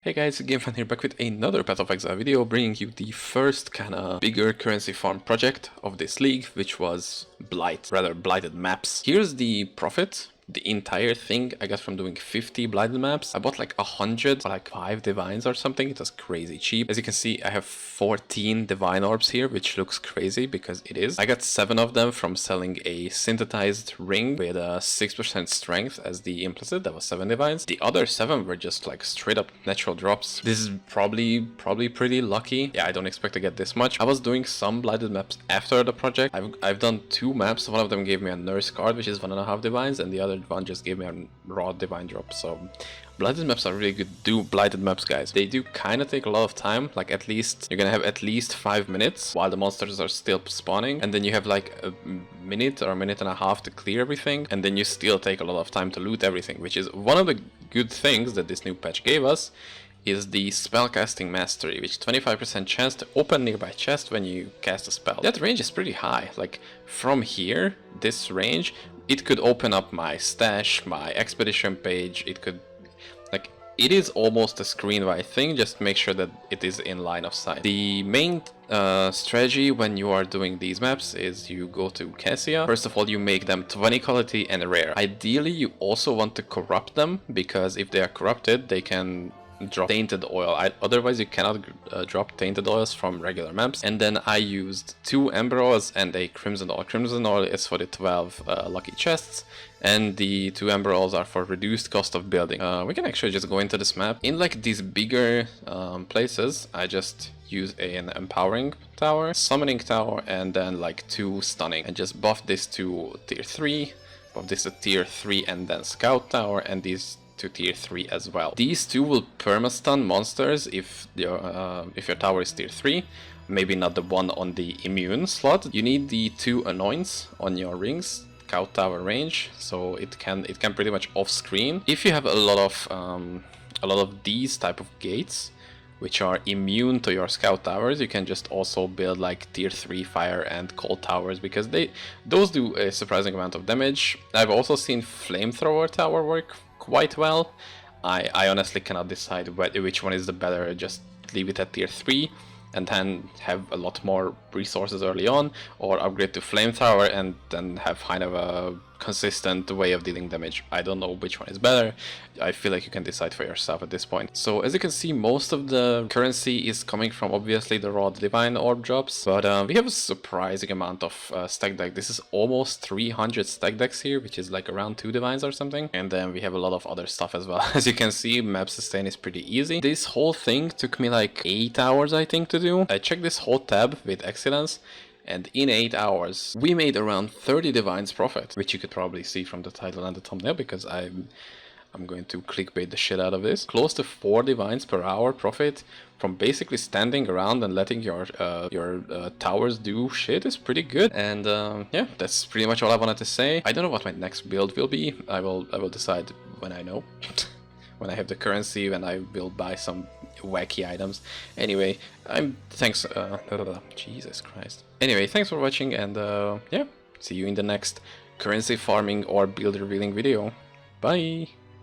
Hey guys, GameFan here, back with another Path of Exile video, bringing you the first kinda bigger currency farm project of this league, which was Blighted maps. Here's the profit. The entire thing I got from doing 50 Blighted maps. I bought like 100 for like 5 divines or something. It was crazy cheap. As you can see, I have 14 divine orbs here, which looks crazy because it is. I got 7 of them from selling a synthesized ring with a 6% strength as the implicit. That was 7 divines. The other 7 were just like straight up natural drops. This is probably pretty lucky. Yeah, I don't expect to get this much. I was doing some Blighted maps after the project. I've done 2 maps. One of them gave me a nurse card, which is 1.5 divines, and the other one just gave me a raw divine drop. So Blighted maps are really good. Do Blighted maps, guys. They do kind of take a lot of time. Like at least you're gonna have at least 5 minutes while the monsters are still spawning, and then you have like a minute or a minute and a half to clear everything, and then you still take a lot of time to loot everything, which is one of the good things that this new patch gave us. Is the spellcasting mastery, which 25% chance to open nearby chest when you cast a spell. That range is pretty high. Like from here, this range, it could open up my stash, my expedition page. It could, like, it is almost a screen-wide thing. Just make sure that it is in line of sight. The main strategy when you are doing these maps is you go to Cassia. First of all, you make them 20 quality and rare. Ideally, you also want to corrupt them, because if they are corrupted, they can drop tainted oil. Otherwise you cannot drop tainted oils from regular maps. And then I used 2 ember oils and a crimson oil. Crimson oil is for the 12 lucky chests, and the 2 ember oils are for reduced cost of building. We can actually just go into this map. In like these bigger places, I just use an empowering tower, summoning tower, and then like 2 stunning, and just buff this to tier 3, buff this to tier 3, and then scout tower, and these to tier 3 as well. These 2 will perma-stun monsters if your tower is tier 3, maybe not the one on the immune slot. You need the 2 anoints on your rings, scout tower range, so it can pretty much off screen. If you have a lot of these type of gates which are immune to your scout towers, you can just also build like tier 3 fire and cold towers, because those do a surprising amount of damage. I've also seen flamethrower tower work quite well. I honestly cannot decide which one is the better. Just leave it at tier 3 and then have a lot more resources early on, or upgrade to flamethrower and then have kind of a consistent way of dealing damage. I don't know which one is better. I feel like you can decide for yourself at this point. So as you can see, most of the currency is coming from obviously the raw divine orb drops, but we have a surprising amount of stack deck. This is almost 300 stack decks here, which is like around 2 divines or something, and then we have a lot of other stuff as well. As you can see, map sustain is pretty easy. This whole thing took me like 8 hours I think to do. I checked this whole tab with excellence, and in 8 hours we made around 30 divines profit, which you could probably see from the title and the thumbnail, because I'm going to clickbait the shit out of this. Close to 4 divines per hour profit from basically standing around and letting your towers do shit is pretty good. And yeah, that's pretty much all I wanted to say. I don't know what my next build will be. I will decide when I know. When I have the currency, when I will buy some wacky items. Anyway, thanks. Jesus Christ. Anyway, thanks for watching, and yeah, see you in the next currency farming or build revealing video. Bye.